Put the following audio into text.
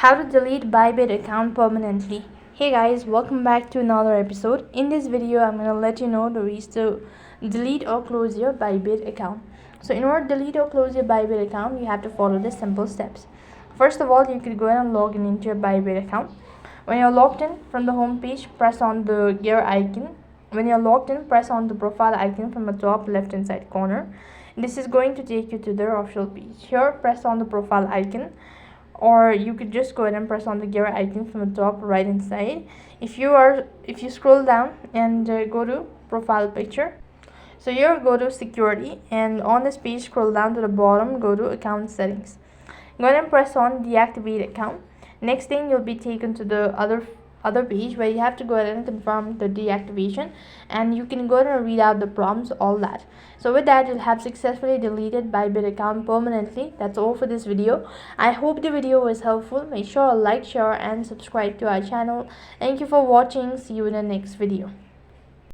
How to delete Bybit account permanently. Hey guys, welcome back to another episode. In this video, I'm going to let you know the ways to delete or close your Bybit account. So in order to delete or close your Bybit account, you have to follow the simple steps. First of all, you can go ahead and log in into your Bybit account. When you're logged in, from the home page, press on the gear icon. When you're logged in, press on the profile icon from the top left hand side corner. This is going to take you to their official page. Here, press on the profile icon, or you could just go ahead and press on the gear icon from the top right hand side. If you scroll down and go to profile picture, so here go to security, and on this page scroll down to the bottom, go to account settings. Go ahead and press on deactivate account. Next thing, you'll be taken to the other page where you have to go ahead and confirm the deactivation, and you can go ahead and read out the prompts, all that. So with that, you'll have successfully deleted Bybit account permanently. That's all for this video. I hope the video was helpful. Make sure to like, share and subscribe to our channel. Thank you for watching. See you in the next video.